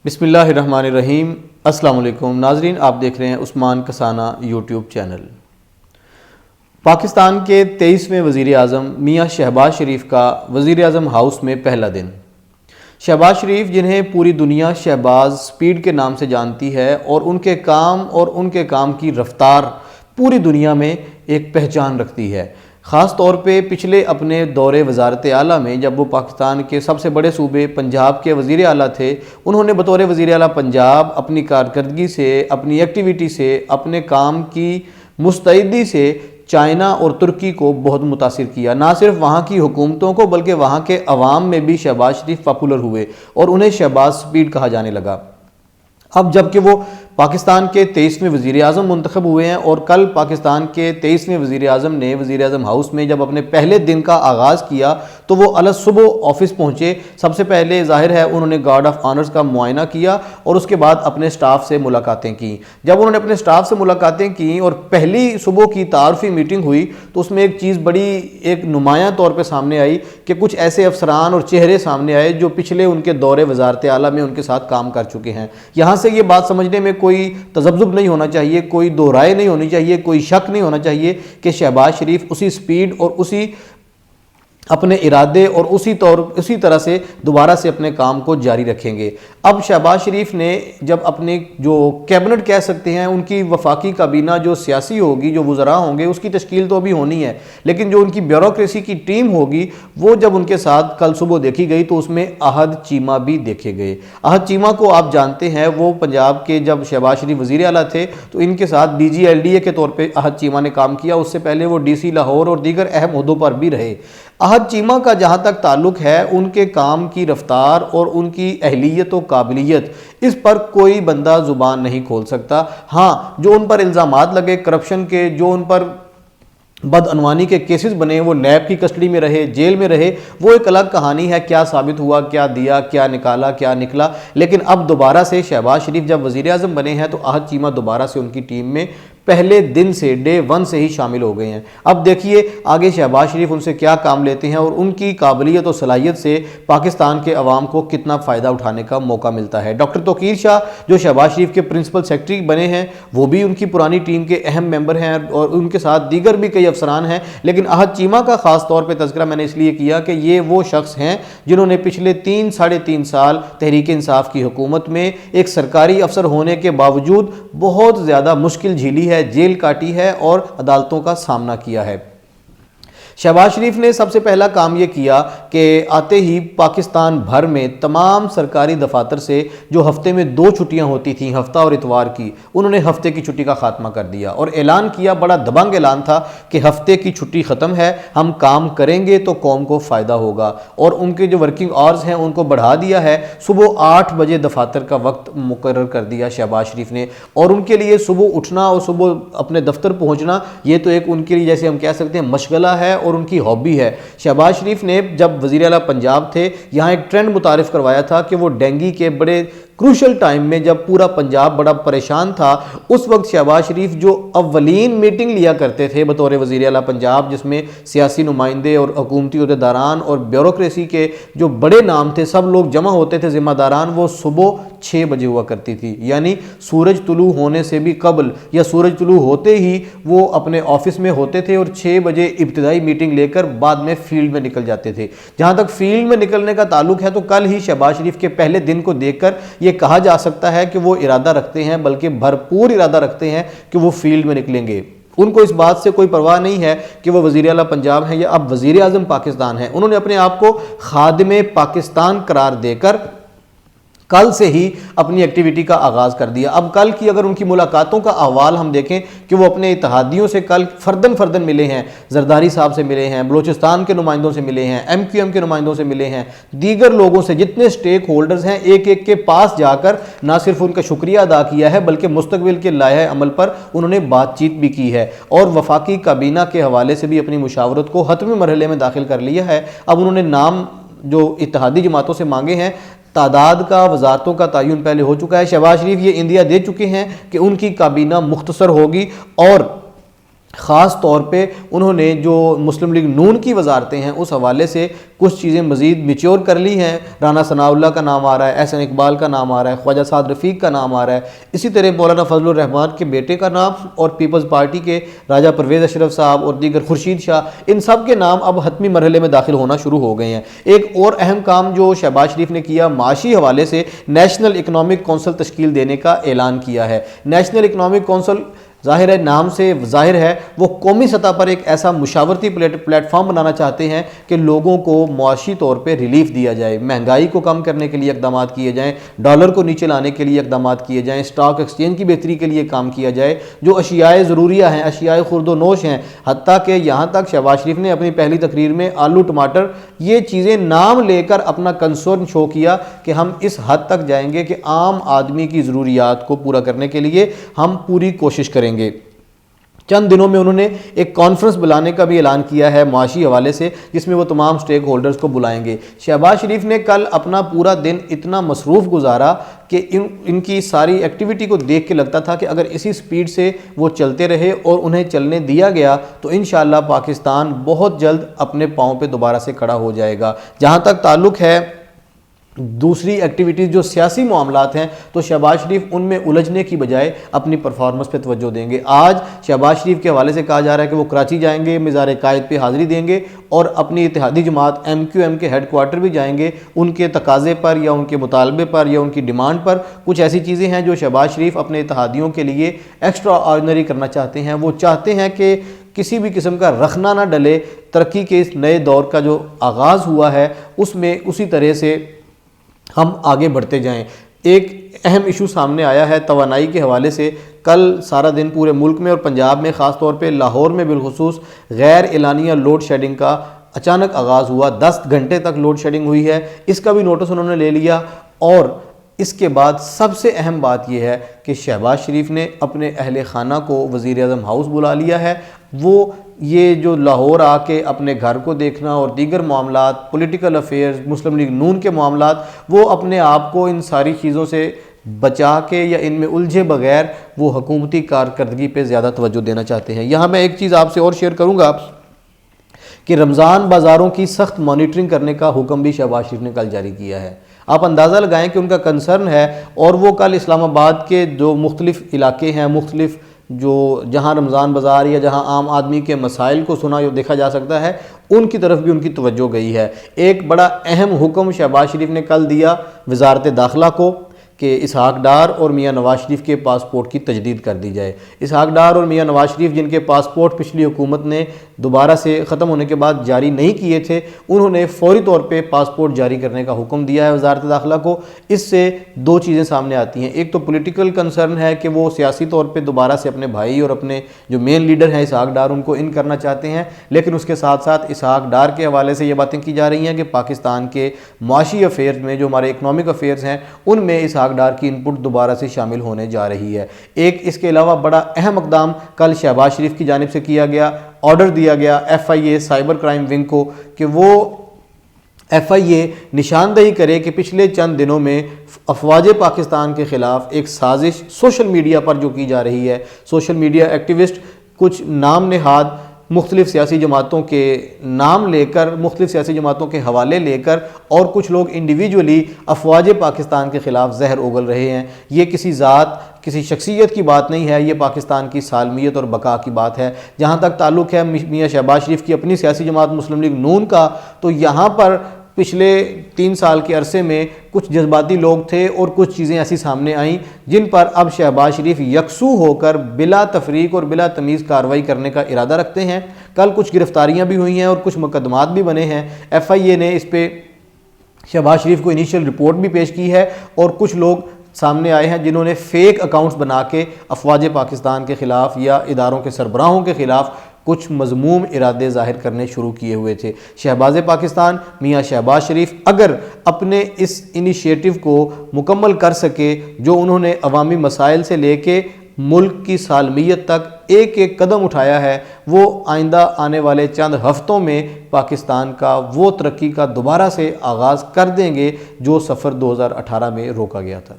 بسم اللہ الرحمن الرحیم۔ السلام علیکم ناظرین، آپ دیکھ رہے ہیں عثمان کسانہ یوٹیوب چینل۔ پاکستان کے 23ویں وزیر اعظم میاں شہباز شریف کا وزیر اعظم ہاؤس میں پہلا دن۔ شہباز شریف، جنہیں پوری دنیا شہباز سپیڈ کے نام سے جانتی ہے، اور ان کے کام کی رفتار پوری دنیا میں ایک پہچان رکھتی ہے، خاص طور پہ پچھلے اپنے دور وزارت اعلیٰ میں جب وہ پاکستان کے سب سے بڑے صوبے پنجاب کے وزیر اعلیٰ تھے، انہوں نے بطور وزیر اعلیٰ پنجاب اپنی کارکردگی سے، اپنی ایکٹیویٹی سے، اپنے کام کی مستعدی سے چائنا اور ترکی کو بہت متاثر کیا۔ نہ صرف وہاں کی حکومتوں کو بلکہ وہاں کے عوام میں بھی شہباز شریف پاپولر ہوئے اور انہیں شہباز سپیڈ کہا جانے لگا۔ اب جب کہ وہ پاکستان کے 23ویں وزیر اعظم منتخب ہوئے ہیں، اور کل پاکستان کے 23ویں وزیر اعظم نے وزیر اعظم ہاؤس میں جب اپنے پہلے دن کا آغاز کیا تو وہ صبح آفس پہنچے۔ سب سے پہلے ظاہر ہے انہوں نے گارڈ آف آنرز کا معائنہ کیا اور اس کے بعد اپنے سٹاف سے ملاقاتیں کی۔ جب انہوں نے اپنے سٹاف سے ملاقاتیں کی اور پہلی صبح کی تعارفی میٹنگ ہوئی تو اس میں ایک چیز بڑی ایک نمایاں طور پہ سامنے آئی کہ کچھ ایسے افسران اور چہرے سامنے آئے جو پچھلے ان کے دور وزارت اعلیٰ میں ان کے ساتھ کام کر چکے ہیں۔ یہاں سے یہ بات سمجھنے میں کوئی تذبذب نہیں ہونا چاہیے، کوئی دو رائے نہیں ہونی چاہیے، کوئی شک نہیں ہونا چاہیے کہ شہباز شریف اسی سپیڈ اور اسی اپنے ارادے اور اسی طرح سے دوبارہ سے اپنے کام کو جاری رکھیں گے۔ اب شہباز شریف نے جب اپنے جو کیبنٹ کہہ سکتے ہیں، ان کی وفاقی کابینہ جو سیاسی ہوگی، جو وزراء ہوں گے، اس کی تشکیل تو ابھی ہونی ہے، لیکن جو ان کی بیوروکریسی کی ٹیم ہوگی وہ جب ان کے ساتھ کل صبح دیکھی گئی تو اس میں احد چیمہ بھی دیکھے گئے۔ احد چیمہ کو آپ جانتے ہیں، وہ پنجاب کے جب شہباز شریف وزیر اعلیٰ تھے تو ان کے ساتھ DG/LDA کے طور پہ احد چیمہ نے کام کیا، اس سے پہلے وہ DC لاہور اور دیگر اہم عہدوں پر بھی رہے۔ احد چیمہ کا جہاں تک تعلق ہے، ان کے کام کی رفتار اور ان کی اہلیت و قابلیت، اس پر کوئی بندہ زبان نہیں کھول سکتا۔ ہاں، جو ان پر الزامات لگے کرپشن کے، جو ان پر بدعنوانی کے کیسز بنے، وہ نیب کی کسٹڈی میں رہے، جیل میں رہے، وہ ایک الگ کہانی ہے، کیا ثابت ہوا، کیا دیا، کیا نکالا، کیا نکلا۔ لیکن اب دوبارہ سے شہباز شریف جب وزیر اعظم بنے ہیں تو احد چیمہ دوبارہ سے ان کی ٹیم میں پہلے دن سے Day 1 سے ہی شامل ہو گئے ہیں۔ اب دیکھیے آگے شہباز شریف ان سے کیا کام لیتے ہیں اور ان کی قابلیت و صلاحیت سے پاکستان کے عوام کو کتنا فائدہ اٹھانے کا موقع ملتا ہے۔ ڈاکٹر توقیر شاہ جو شہباز شریف کے پرنسپل سیکرٹری بنے ہیں، وہ بھی ان کی پرانی ٹیم کے اہم ممبر ہیں اور ان کے ساتھ دیگر بھی کئی افسران ہیں، لیکن احد چیمہ کا خاص طور پہ تذکرہ میں نے اس لیے کیا کہ یہ وہ شخص ہیں جنہوں نے پچھلے 3-3.5 سال تحریک انصاف کی حکومت میں ایک سرکاری افسر ہونے کے باوجود بہت زیادہ مشکل جھیلی ہے، جیل کاٹی ہے اور عدالتوں کا سامنا کیا ہے۔ شہباز شریف نے سب سے پہلا کام یہ کیا کہ آتے ہی پاکستان بھر میں تمام سرکاری دفاتر سے جو ہفتے میں 2 چھٹیاں ہوتی تھیں، ہفتہ اور اتوار کی، انہوں نے ہفتے کی چھٹی کا خاتمہ کر دیا اور اعلان کیا، بڑا دبنگ اعلان تھا کہ ہفتے کی چھٹی ختم ہے، ہم کام کریں گے تو قوم کو فائدہ ہوگا، اور ان کے جو ورکنگ آورز ہیں ان کو بڑھا دیا ہے۔ صبح 8 بجے دفاتر کا وقت مقرر کر دیا شہباز شریف نے، اور ان کے لیے صبح اٹھنا اور صبح اپنے دفتر پہنچنا یہ تو ایک ان کے لیے جیسے ہم کہہ سکتے ہیں مشغلہ ہے اور ان کی ہابی ہے۔ شہباز شریف نے جب وزیر اعلیٰ پنجاب تھے یہاں ایک ٹرینڈ متعارف کروایا تھا کہ وہ ڈینگی کے بڑے کروشل ٹائم میں جب پورا پنجاب بڑا پریشان تھا، اس وقت شہباز شریف جو اولین میٹنگ لیا کرتے تھے بطور وزیر اعلیٰ پنجاب، جس میں سیاسی نمائندے اور حکومتی عہدیداران اور بیوروکریسی کے جو بڑے نام تھے سب لوگ جمع ہوتے تھے ذمہ داران، وہ صبح 6 بجے ہوا کرتی تھی، یعنی سورج طلوع ہونے سے بھی قبل یا سورج طلوع ہوتے ہی وہ اپنے آفس میں ہوتے تھے اور 6 بجے ابتدائی میٹنگ لے کر بعد میں فیلڈ میں نکل جاتے تھے۔ جہاں تک فیلڈ میں نکلنے کا تعلق ہے تو کل ہی شہباز شریف کے پہلے دن کو دیکھ کر یہ کہا جا سکتا ہے کہ وہ ارادہ رکھتے ہیں، بلکہ بھرپور ارادہ رکھتے ہیں کہ وہ فیلڈ میں نکلیں گے۔ ان کو اس بات سے کوئی پرواہ نہیں ہے کہ وہ وزیر اعلیٰ پنجاب ہیں یا اب وزیر اعظم پاکستان ہیں۔ انہوں نے اپنے آپ کو خادم پاکستان قرار دے کر کل سے ہی اپنی ایکٹیویٹی کا آغاز کر دیا۔ اب کل کی اگر ان کی ملاقاتوں کا احوال ہم دیکھیں کہ وہ اپنے اتحادیوں سے کل فردن ملے ہیں، زرداری صاحب سے ملے ہیں، بلوچستان کے نمائندوں سے ملے ہیں، MQM کے نمائندوں سے ملے ہیں، دیگر لوگوں سے، جتنے سٹیک ہولڈرز ہیں ایک ایک کے پاس جا کر نہ صرف ان کا شکریہ ادا کیا ہے بلکہ مستقبل کے لائحہ عمل پر انہوں نے بات چیت بھی کی ہے، اور وفاقی کابینہ کے حوالے سے بھی اپنی مشاورت کو حتمی مرحلے میں داخل کر لیا ہے۔ اب انہوں نے نام جو اتحادی جماعتوں سے مانگے ہیں، تعداد کا، وزارتوں کا تعین پہلے ہو چکا ہے۔ شہباز شریف یہ اندیا دے چکے ہیں کہ ان کی کابینہ مختصر ہوگی اور خاص طور پہ انہوں نے جو مسلم لیگ نون کی وزارتیں ہیں اس حوالے سے کچھ چیزیں مزید میچور کر لی ہیں. رانا ثناء اللہ کا نام آ رہا ہے, احسن اقبال کا نام آ رہا ہے, خواجہ سعد رفیق کا نام آ رہا ہے, اسی طرح مولانا فضل الرحمان کے بیٹے کا نام, اور پیپلز پارٹی کے راجہ پرویز اشرف صاحب اور دیگر خورشید شاہ, ان سب کے نام اب حتمی مرحلے میں داخل ہونا شروع ہو گئے ہیں. ایک اور اہم کام جو شہباز شریف نے کیا, معاشی حوالے سے نیشنل اکنامک کونسل تشکیل دینے کا اعلان کیا ہے. نیشنل اکنامک کونسل ظاہر ہے نام سے ظاہر ہے وہ قومی سطح پر ایک ایسا مشاورتی پلیٹ فارم بنانا چاہتے ہیں کہ لوگوں کو معاشی طور پہ ریلیف دیا جائے, مہنگائی کو کم کرنے کے لیے اقدامات کیے جائیں, ڈالر کو نیچے لانے کے لیے اقدامات کیے جائیں, اسٹاک ایکسچینج کی بہتری کے لیے کام کیا جائے, جو اشیاء ضروریہ ہیں, اشیاء خورد و نوش ہیں, حتیٰ کہ یہاں تک شہباز شریف نے اپنی پہلی تقریر میں آلو ٹماٹر یہ چیزیں نام لے کر اپنا کنسرن شو کیا کہ ہم اس حد تک جائیں گے کہ عام آدمی کی ضروریات کو پورا کرنے کے لیے ہم پوری کوشش کریں گے. چند دنوں میں انہوں نے ایک کانفرنس بلانے کا بھی اعلان کیا ہے معاشی حوالے سے, جس میں وہ تمام سٹیک ہولڈرز کو بلائیں گے. شہباز شریف نے کل اپنا پورا دن اتنا مصروف گزارا کہ ان کی ساری ایکٹیویٹی کو دیکھ کے لگتا تھا کہ اگر اسی سپیڈ سے وہ چلتے رہے اور انہیں چلنے دیا گیا تو انشاءاللہ پاکستان بہت جلد اپنے پاؤں پہ دوبارہ سے کھڑا ہو جائے گا. جہاں تک تعلق ہے دوسری ایکٹیویٹیز جو سیاسی معاملات ہیں, تو شہباز شریف ان میں الجھنے کی بجائے اپنی پرفارمنس پہ توجہ دیں گے. آج شہباز شریف کے حوالے سے کہا جا رہا ہے کہ وہ کراچی جائیں گے, مزار قائد پہ حاضری دیں گے اور اپنی اتحادی جماعت MQM کے ہیڈ کوارٹر بھی جائیں گے. ان کے تقاضے پر یا ان کے مطالبے پر یا ان کی ڈیمانڈ پر کچھ ایسی چیزیں ہیں جو شہباز شریف اپنے اتحادیوں کے لیے ایکسٹرا آرڈنری کرنا چاہتے ہیں. وہ چاہتے ہیں کہ کسی بھی قسم کا رخنہ نہ ڈلے, ترقی کے اس نئے دور کا جو آغاز ہوا ہے اس میں اسی طرح سے ہم آگے بڑھتے جائیں. ایک اہم ایشو سامنے آیا ہے توانائی کے حوالے سے. کل سارا دن پورے ملک میں اور پنجاب میں خاص طور پہ لاہور میں بالخصوص غیر اعلانیہ لوڈ شیڈنگ کا اچانک آغاز ہوا. 10 گھنٹے تک لوڈ شیڈنگ ہوئی ہے, اس کا بھی نوٹس انہوں نے لے لیا. اور اس کے بعد سب سے اہم بات یہ ہے کہ شہباز شریف نے اپنے اہل خانہ کو وزیر اعظم ہاؤس بلا لیا ہے. وہ یہ جو لاہور آ کے اپنے گھر کو دیکھنا اور دیگر معاملات, پولیٹیکل افیئرز, مسلم لیگ نون کے معاملات, وہ اپنے آپ کو ان ساری چیزوں سے بچا کے یا ان میں الجھے بغیر وہ حکومتی کارکردگی پہ زیادہ توجہ دینا چاہتے ہیں. یہاں میں ایک چیز آپ سے اور شیئر کروں گا کہ رمضان بازاروں کی سخت مانیٹرنگ کرنے کا حکم بھی شہباز شریف نے کل جاری کیا ہے. آپ اندازہ لگائیں کہ ان کا کنسرن ہے, اور وہ کل اسلام آباد کے جو مختلف علاقے ہیں, مختلف جو جہاں رمضان بازار یا جہاں عام آدمی کے مسائل کو سنا یا دیکھا جا سکتا ہے, ان کی طرف بھی ان کی توجہ گئی ہے. ایک بڑا اہم حکم شہباز شریف نے کل دیا وزارت داخلہ کو کہ اسحاق ڈار اور میاں نواز شریف کے پاسپورٹ کی تجدید کر دی جائے. اسحاق ڈار اور میاں نواز شریف جن کے پاسپورٹ پچھلی حکومت نے دوبارہ سے ختم ہونے کے بعد جاری نہیں کیے تھے, انہوں نے فوری طور پہ پاسپورٹ جاری کرنے کا حکم دیا ہے وزارت داخلہ کو. اس سے دو چیزیں سامنے آتی ہیں. ایک تو پولیٹیکل کنسرن ہے کہ وہ سیاسی طور پہ دوبارہ سے اپنے بھائی اور اپنے جو مین لیڈر ہیں اسحاق ڈار ان کو ان کرنا چاہتے ہیں, لیکن اس کے ساتھ ساتھ اسحاق ڈار کے حوالے سے یہ باتیں کی جا رہی ہیں کہ پاکستان کے معاشی افیئرز میں جو ہمارے اکنامک افیئرز ہیں ان میں اسحاق ڈار کی انپٹ دوبارہ سے شامل ہونے جا رہی ہے. ایک اس کے علاوہ بڑا اہم اقدام کل شہباز شریف کی جانب سے کیا گیا, آرڈر دیا گیا FIA سائبر کرائم ونگ کو کہ وہ FIA نشاندہی کرے کہ پچھلے چند دنوں میں افواج پاکستان کے خلاف ایک سازش سوشل میڈیا پر جو کی جا رہی ہے, سوشل میڈیا ایکٹیوسٹ کچھ نام نہاد مختلف سیاسی جماعتوں کے نام لے کر, مختلف سیاسی جماعتوں کے حوالے لے کر, اور کچھ لوگ انڈیویجولی افواج پاکستان کے خلاف زہر اگل رہے ہیں. یہ کسی ذات کسی شخصیت کی بات نہیں ہے, یہ پاکستان کی سالمیت اور بقا کی بات ہے. جہاں تک تعلق ہے میاں شہباز شریف کی اپنی سیاسی جماعت مسلم لیگ نون کا, تو یہاں پر پچھلے 3 سال کے عرصے میں کچھ جذباتی لوگ تھے اور کچھ چیزیں ایسی سامنے آئیں جن پر اب شہباز شریف یکسو ہو کر بلا تفریق اور بلا تمیز کارروائی کرنے کا ارادہ رکھتے ہیں. کل کچھ گرفتاریاں بھی ہوئی ہیں اور کچھ مقدمات بھی بنے ہیں. FIA نے اس پہ شہباز شریف کو انیشیل رپورٹ بھی پیش کی ہے, اور کچھ لوگ سامنے آئے ہیں جنہوں نے فیک اکاؤنٹس بنا کے افواج پاکستان کے خلاف یا اداروں کے سربراہوں کے خلاف کچھ مذموم ارادے ظاہر کرنے شروع کیے ہوئے تھے. شہباز پاکستان میاں شہباز شریف اگر اپنے اس انیشیٹو کو مکمل کر سکے جو انہوں نے عوامی مسائل سے لے کے ملک کی سالمیت تک ایک ایک قدم اٹھایا ہے, وہ آئندہ آنے والے چند ہفتوں میں پاکستان کا وہ ترقی کا دوبارہ سے آغاز کر دیں گے جو سفر 2018 میں روکا گیا تھا.